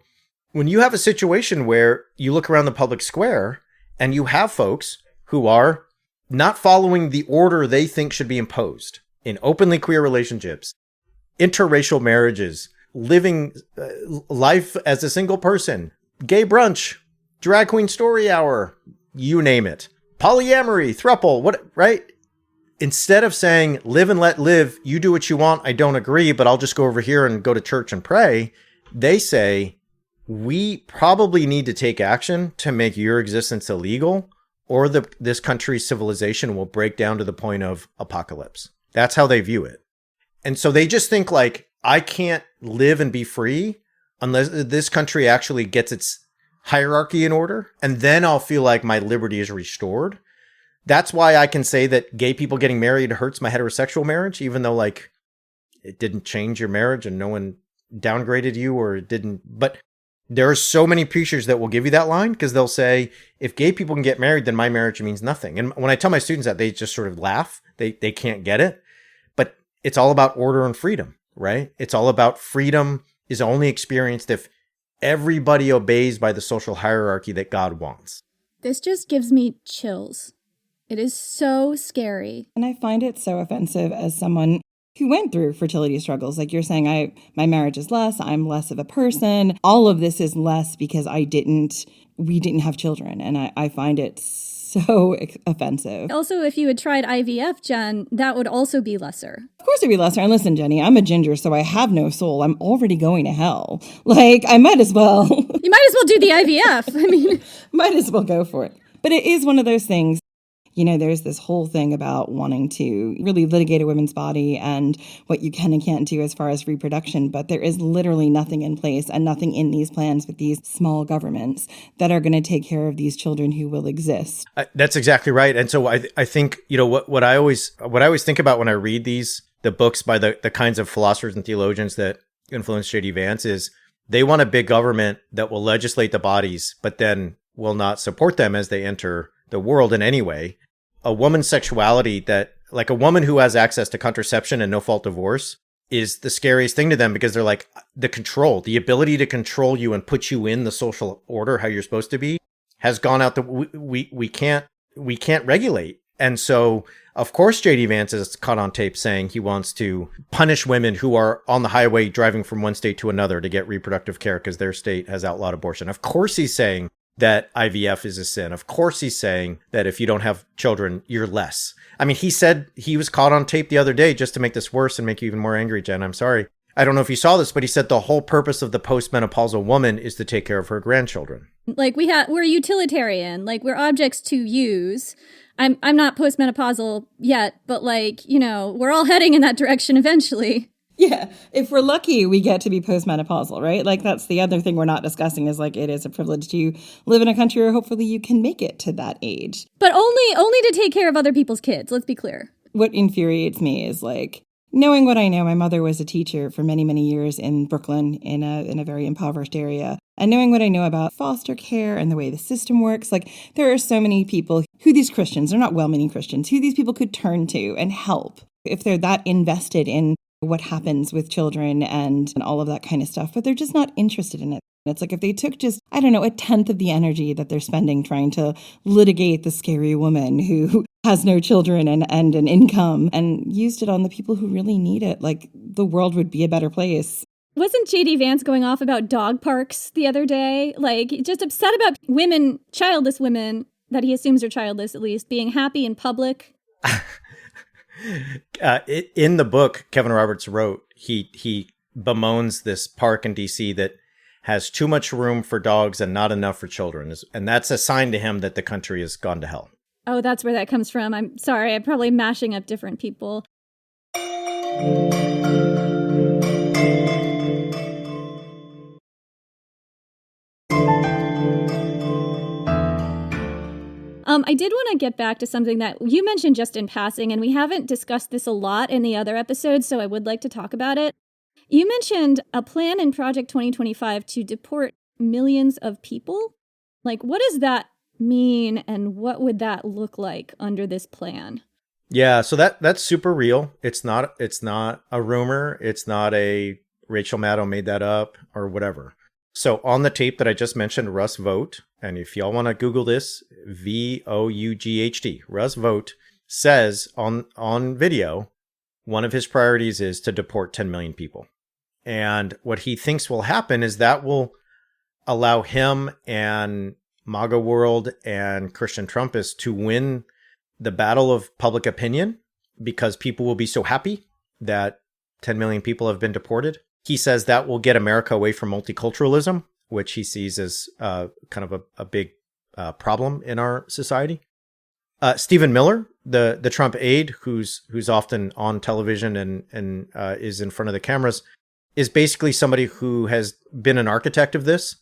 when you have a situation where you look around the public square and you have folks who are not following the order they think should be imposed in openly queer relationships, interracial marriages, living life as a single person, gay brunch, drag queen story hour, you name it, polyamory, throuple, what, right? instead of saying, live and let live, you do what you want, I don't agree, but I'll just go over here and go to church and pray, they say, we probably need to take action to make your existence illegal, or this country's civilization will break down to the point of apocalypse. That's how they view it. And so they just think like, I can't live and be free unless this country actually gets its hierarchy in order, and then I'll feel like my liberty is restored. That's why I can say that gay people getting married hurts my heterosexual marriage, even though like it didn't change your marriage and no one downgraded you or it didn't. But there are so many preachers that will give you that line because they'll say, if gay people can get married, then my marriage means nothing. And when I tell my students that, they just sort of laugh. They can't get it. But it's all about order and freedom, right? It's all about freedom is only experienced if everybody obeys by the social hierarchy that God wants. This just gives me chills. It is so scary. And I find it so offensive as someone who went through fertility struggles. Like you're saying, my marriage is less, I'm less of a person. All of this is less because we didn't have children. And I find it so offensive. Also, if you had tried IVF, Jen, that would also be lesser. Of course it'd be lesser. And listen, Jenny, I'm a ginger, so I have no soul. I'm already going to hell. Like, I might as well. You might as well do the IVF. I mean, might as well go for it. But it is one of those things. You know, there's this whole thing about wanting to really litigate a woman's body and what you can and can't do as far as reproduction. But there is literally nothing in place and nothing in these plans with these small governments that are going to take care of these children who will exist. That's exactly right. And so I think, you know, what I always think about when I read the books by the kinds of philosophers and theologians that influence J.D. Vance is they want a big government that will legislate the bodies, but then will not support them as they enter the world in any way. A woman's sexuality that, like a woman who has access to contraception and no-fault divorce is the scariest thing to them because they're like, the ability to control you and put you in the social order how you're supposed to be has gone out. We can't regulate. And so, of course, J.D. Vance is caught on tape saying he wants to punish women who are on the highway driving from one state to another to get reproductive care because their state has outlawed abortion. Of course, he's saying that IVF is a sin. Of course, he's saying that if you don't have children, you're less. I mean, he said he was caught on tape the other day just to make this worse and make you even more angry, Jen. I'm sorry. I don't know if you saw this, but he said the whole purpose of the postmenopausal woman is to take care of her grandchildren. Like we're utilitarian, like we're objects to use. I'm not postmenopausal yet, but like, you know, we're all heading in that direction eventually. Yeah. If we're lucky, we get to be postmenopausal, right? Like that's the other thing we're not discussing is like it is a privilege to live in a country where hopefully you can make it to that age. But only to take care of other people's kids. Let's be clear. What infuriates me is like knowing what I know. My mother was a teacher for many, many years in Brooklyn in a very impoverished area. And knowing what I know about foster care and the way the system works, like there are so many people who these Christians, they're not well-meaning Christians, who these people could turn to and help if they're that invested in what happens with children and all of that kind of stuff, but they're just not interested in it. It's like if they took just, I don't know, a tenth of the energy that they're spending trying to litigate the scary woman who has no children and an income and used it on the people who really need it, like the world would be a better place. Wasn't J.D. Vance going off about dog parks the other day? Like just upset about women, childless women, that he assumes are childless at least, being happy in public? In the book Kevin Roberts wrote, he bemoans this park in DC that has too much room for dogs and not enough for children. And that's a sign to him that the country has gone to hell. Oh, that's where that comes from. I'm sorry. I'm probably mashing up different people. I did want to get back to something that you mentioned just in passing, and we haven't discussed this a lot in the other episodes, so I would like to talk about it. You mentioned a plan in Project 2025 to deport millions of people. Like, what does that mean, and what would that look like under this plan? Yeah, so that's super real. It's not a rumor. It's not a Rachel Maddow made that up or whatever. So on the tape that I just mentioned, Russ Vogt, and if y'all want to Google this, VOUGHT, Russ Vogt says on video, one of his priorities is to deport 10 million people. And what he thinks will happen is that will allow him and MAGA world and Christian Trumpists to win the battle of public opinion because people will be so happy that 10 million people have been deported. He says that will get America away from multiculturalism, which he sees as kind of a big problem in our society. Stephen Miller, the Trump aide, who's often on television and is in front of the cameras, is basically somebody who has been an architect of this.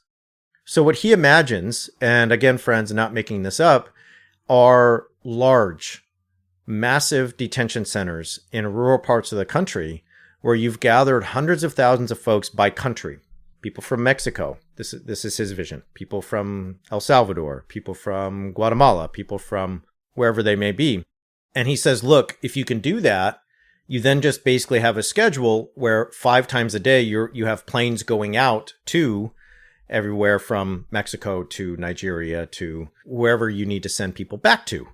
So what he imagines, and again, friends, not making this up, are large, massive detention centers in rural parts of the country where you've gathered hundreds of thousands of folks by country. People from Mexico, this is his vision. People from El Salvador, people from Guatemala, people from wherever they may be. And he says, look, if you can do that, you then just basically have a schedule where 5 times a day you have planes going out to everywhere from Mexico to Nigeria to wherever you need to send people back to.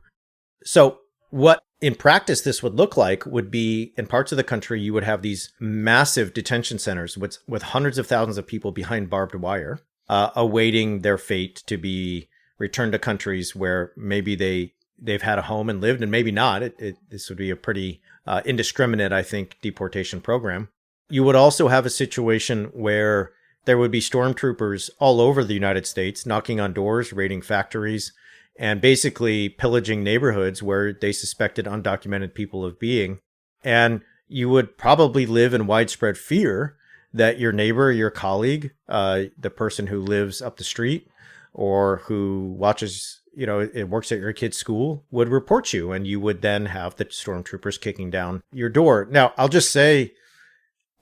So what in practice this would look like would be in parts of the country, you would have these massive detention centers with hundreds of thousands of people behind barbed wire, awaiting their fate to be returned to countries where maybe they've had a home and lived, and maybe not. This would be a pretty indiscriminate, I think, deportation program. You would also have a situation where there would be stormtroopers all over the United States knocking on doors, raiding factories, and basically pillaging neighborhoods where they suspected undocumented people of being. And you would probably live in widespread fear that your neighbor, your colleague, the person who lives up the street or who watches, it works at your kid's school, would report you, and you would then have the stormtroopers kicking down your door. Now, I'll just say,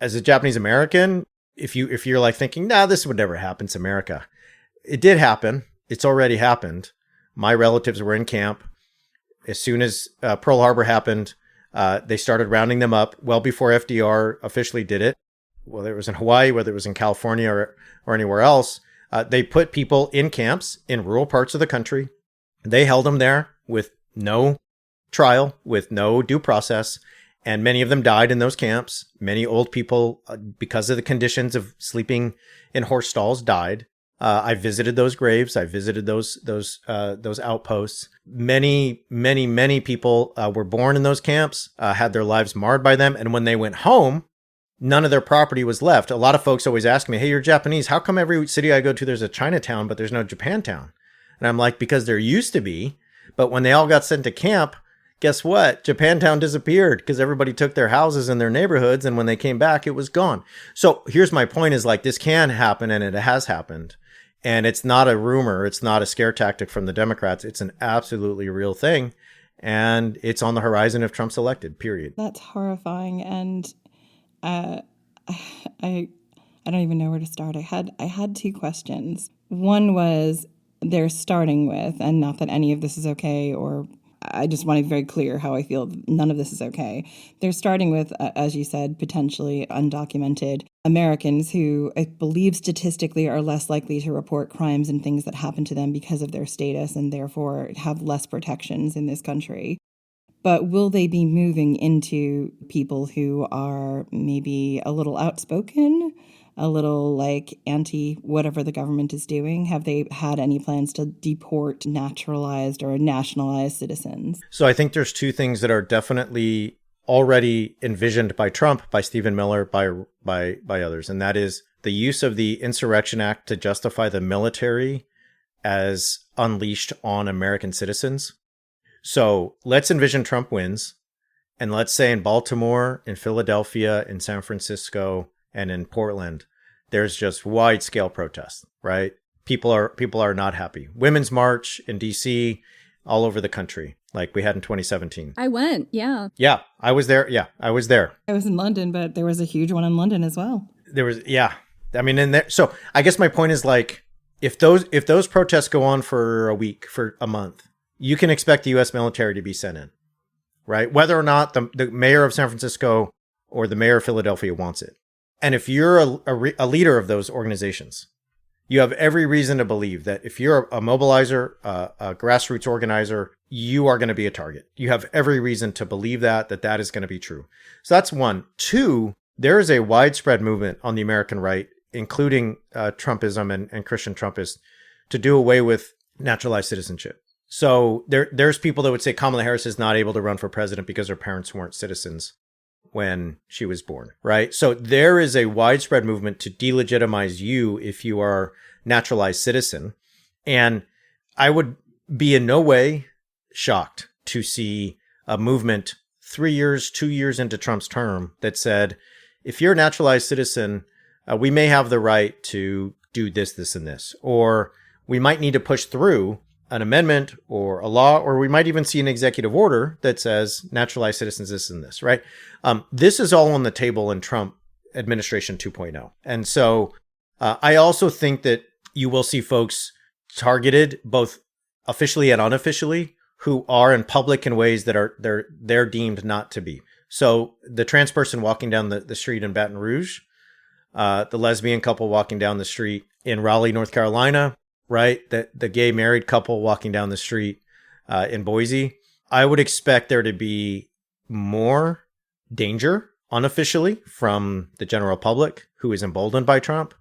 as a Japanese American, if you're like thinking, this would never happen, it's America. It did happen. It's already happened. My relatives were in camp. As soon as Pearl Harbor happened, they started rounding them up well before FDR officially did it. Whether it was in Hawaii, whether it was in California or anywhere else, they put people in camps in rural parts of the country. They held them there with no trial, with no due process. And many of them died in those camps. Many old people, because of the conditions of sleeping in horse stalls, died. I visited those graves. I visited those outposts. Many people were born in those camps, had their lives marred by them. And when they went home, none of their property was left. A lot of folks always ask me, hey, you're Japanese. How come every city I go to, there's a Chinatown, but there's no Japantown? And I'm like, because there used to be. But when they all got sent to camp, guess what? Japantown disappeared because everybody took their houses and their neighborhoods. And when they came back, it was gone. So here's my point is like, this can happen, and it has happened. And it's not a rumor. It's not a scare tactic from the Democrats. It's an absolutely real thing. And it's on the horizon if Trump's elected, period. That's horrifying. And I don't even know where to start. I had 2 questions. One was they're starting with, and not that any of this is okay, or I just want to be very clear how I feel. None of this is okay. They're starting with, as you said, potentially undocumented Americans who I believe statistically are less likely to report crimes and things that happen to them because of their status and therefore have less protections in this country. But will they be moving into people who are maybe a little outspoken, a little like anti whatever the government is doing? Have they had any plans to deport naturalized or nationalized citizens? So I think there's 2 things that are definitely already envisioned by Trump, by Stephen Miller, by others. And that is the use of the Insurrection Act to justify the military as unleashed on American citizens. So let's envision Trump wins. And let's say in Baltimore, in Philadelphia, in San Francisco, and in Portland, there's just wide scale protests, right? People are not happy. Women's March in DC, all over the country, like we had in 2017. I went, yeah. Yeah, I was there. Yeah, I was there. I was in London, but there was a huge one in London as well. There was, yeah. I mean, in there. So I guess my point is like, if those protests go on for a week, for a month, you can expect the U.S. military to be sent in, right? Whether or not the mayor of San Francisco or the mayor of Philadelphia wants it. And if you're a leader of those organizations, you have every reason to believe that if you're a mobilizer, a grassroots organizer, you are going to be a target. You have every reason to believe that is going to be true. So that's 1. 2, there is a widespread movement on the American right, including Trumpism and Christian Trumpists, to do away with naturalized citizenship. So there's people that would say Kamala Harris is not able to run for president because her parents weren't citizens when she was born, right? So there is a widespread movement to delegitimize you if you are naturalized citizen. And I would be in no way shocked to see a movement 2 years into Trump's term that said, if you're a naturalized citizen, we may have the right to do this, this, and this, or we might need to push through an amendment or a law, or we might even see an executive order that says naturalized citizens, this and this, right? This is all on the table in Trump administration 2.0. And so I also think that you will see folks targeted both officially and unofficially who are in public in ways that are they're deemed not to be. So the trans person walking down the street in Baton Rouge, the lesbian couple walking down the street in Raleigh, North Carolina, right? The gay married couple walking down the street in Boise. I would expect there to be more danger unofficially from the general public who is emboldened by Trump,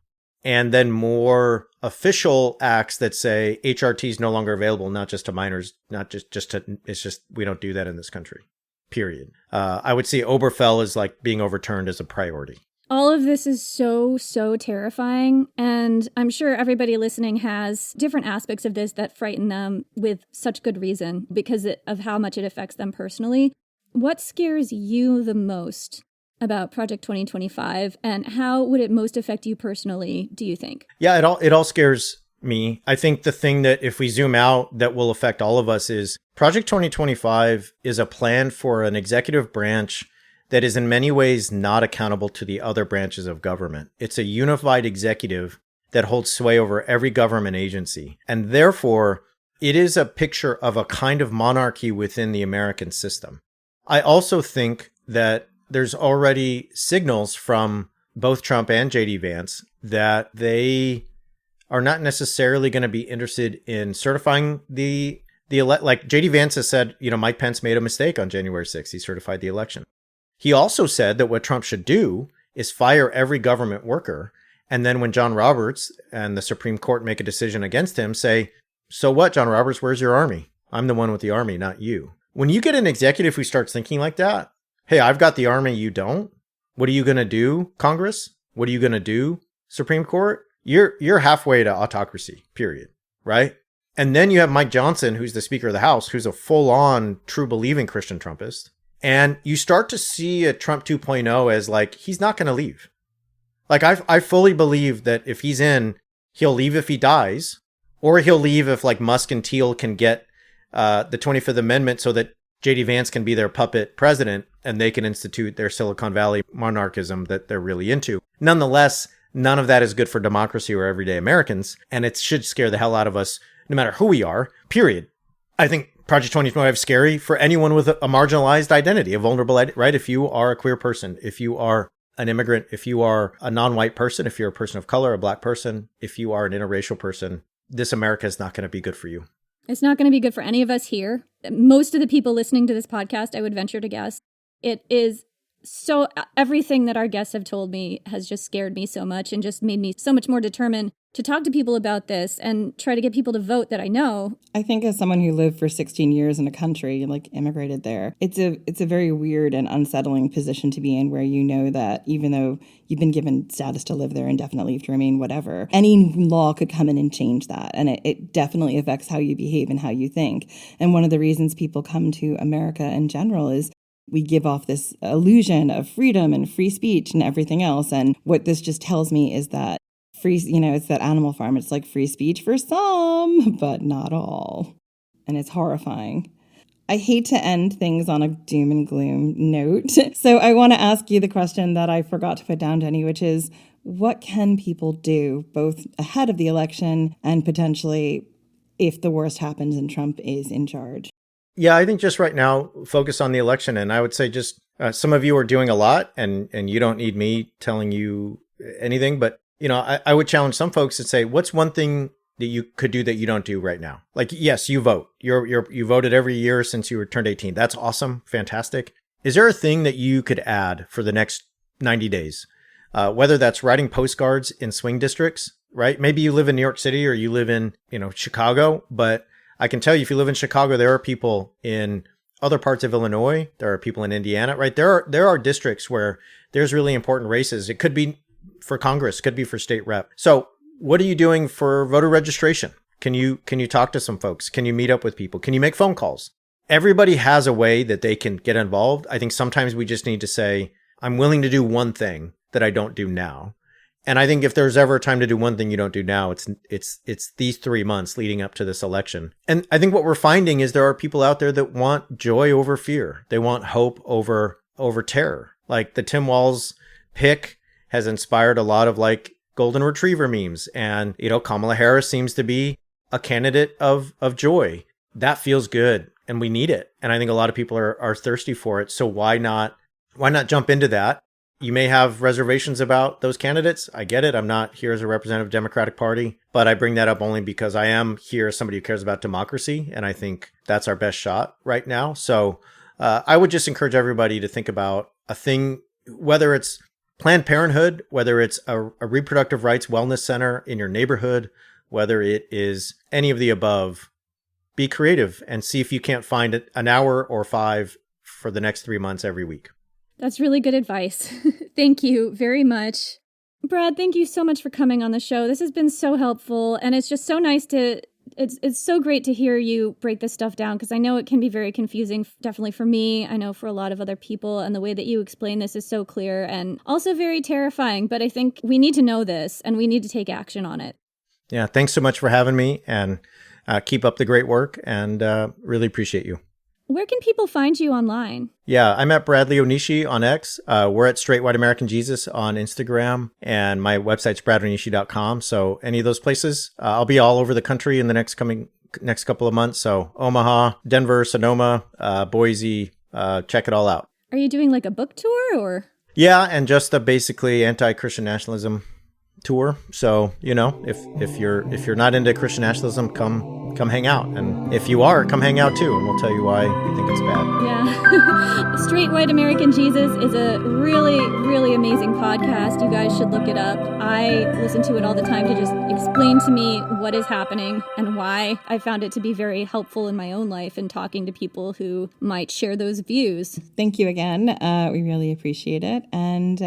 and then more official acts that say HRT is no longer available, not just to minors, not just to, it's just, we don't do that in this country, period. I would see Obergefell as like being overturned as a priority. All of this is so terrifying, and I'm sure everybody listening has different aspects of this that frighten them with such good reason because of how much it affects them personally. What scares you the most about Project 2025, and how would it most affect you personally, do you think? Yeah, it all scares me. I think the thing that if we zoom out that will affect all of us is Project 2025 is a plan for an executive branch that is in many ways not accountable to the other branches of government. It's a unified executive that holds sway over every government agency. And therefore, it is a picture of a kind of monarchy within the American system. I also think that there's already signals from both Trump and JD Vance that they are not necessarily going to be interested in certifying like JD Vance has said, Mike Pence made a mistake on January 6th. He certified the election. He also said that what Trump should do is fire every government worker. And then when John Roberts and the Supreme Court make a decision against him, say, so what, John Roberts, where's your army? I'm the one with the army, not you. When you get an executive who starts thinking like that, hey, I've got the army, you don't. What are you going to do, Congress? What are you going to do, Supreme Court? You're halfway to autocracy, period, right? And then you have Mike Johnson, who's the Speaker of the House, who's a full-on, true-believing Christian Trumpist. And you start to see a Trump 2.0 as like, he's not going to leave. Like, I fully believe that if he's in, he'll leave if he dies, or he'll leave if like Musk and Thiel can get the 25th Amendment so that JD Vance can be their puppet president and they can institute their Silicon Valley monarchism that they're really into. Nonetheless, none of that is good for democracy or everyday Americans. And it should scare the hell out of us, no matter who we are, period. I think Project 2025 is scary for anyone with a marginalized identity, a vulnerable, right? If you are a queer person, if you are an immigrant, if you are a non-white person, if you're a person of color, a black person, if you are an interracial person, this America is not going to be good for you. It's not going to be good for any of us here. Most of the people listening to this podcast, I would venture to guess, it is so, everything that our guests have told me has just scared me so much and just made me so much more determined to talk to people about this and try to get people to vote that I know. I think as someone who lived for 16 years in a country, like immigrated there, it's a very weird and unsettling position to be in, where you know that even though you've been given status to live there, indefinite leave to remain, whatever, any law could come in and change that. And it definitely affects how you behave and how you think. And one of the reasons people come to America in general is we give off this illusion of freedom and free speech and everything else. And what this just tells me is that it's that Animal Farm. It's like free speech for some, but not all. And it's horrifying. I hate to end things on a doom and gloom note. So I want to ask you the question that I forgot to put down, Jenny, which is, what can people do both ahead of the election and potentially if the worst happens and Trump is in charge? Yeah, I think just right now, focus on the election. And I would say just some of you are doing a lot and you don't need me telling you anything. But, I would challenge some folks to say, what's one thing that you could do that you don't do right now? Like, yes, you vote. You voted every year since you turned 18. That's awesome. Fantastic. Is there a thing that you could add for the next 90 days? Whether that's writing postcards in swing districts, right? Maybe you live in New York City or you live in, Chicago, but I can tell you, if you live in Chicago, there are people in other parts of Illinois. There are people in Indiana, right? There are districts where there's really important races. It could be for Congress, could be for state rep. So what are you doing for voter registration? Can you talk to some folks? Can you meet up with people? Can you make phone calls? Everybody has a way that they can get involved. I think sometimes we just need to say, I'm willing to do one thing that I don't do now. And I think if there's ever a time to do one thing you don't do now, it's these 3 months leading up to this election. And I think what we're finding is there are people out there that want joy over fear. They want hope over terror. Like the Tim Walz pick has inspired a lot of like golden retriever memes. And, Kamala Harris seems to be a candidate of joy. That feels good and we need it. And I think a lot of people are thirsty for it. So why not jump into that? You may have reservations about those candidates. I get it. I'm not here as a representative of the Democratic Party, but I bring that up only because I am here as somebody who cares about democracy. And I think that's our best shot right now. So I would just encourage everybody to think about a thing, whether it's Planned Parenthood, whether it's a reproductive rights wellness center in your neighborhood, whether it is any of the above. Be creative and see if you can't find an hour or 5 for the next 3 months every week. That's really good advice. Thank you very much. Brad, thank you so much for coming on the show. This has been so helpful, and it's just so nice it's so great to hear you break this stuff down, because I know it can be very confusing, definitely for me. I know for a lot of other people, and the way that you explain this is so clear and also very terrifying, but I think we need to know this, and we need to take action on it. Yeah, thanks so much for having me, and keep up the great work, and really appreciate you. Where can people find you online? Yeah, I'm at Bradley Onishi on X. We're at Straight White American Jesus on Instagram, and my website's bradonishi.com. So any of those places, I'll be all over the country in the next couple of months. So Omaha, Denver, Sonoma, Boise, check it all out. Are you doing like a book tour or? Yeah, and just a basically anti-Christian nationalism tour. So, if you're not into Christian nationalism, come hang out. And if you are, come hang out too, and we'll tell you why we think it's bad. Yeah. Straight White American Jesus is a really, really amazing podcast. You guys should look it up. I listen to it all the time to just explain to me what is happening and why. I found it to be very helpful in my own life and talking to people who might share those views. Thank you again. We really appreciate it. And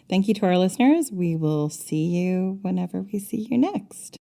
thank you to our listeners. We will see you whenever we see you next.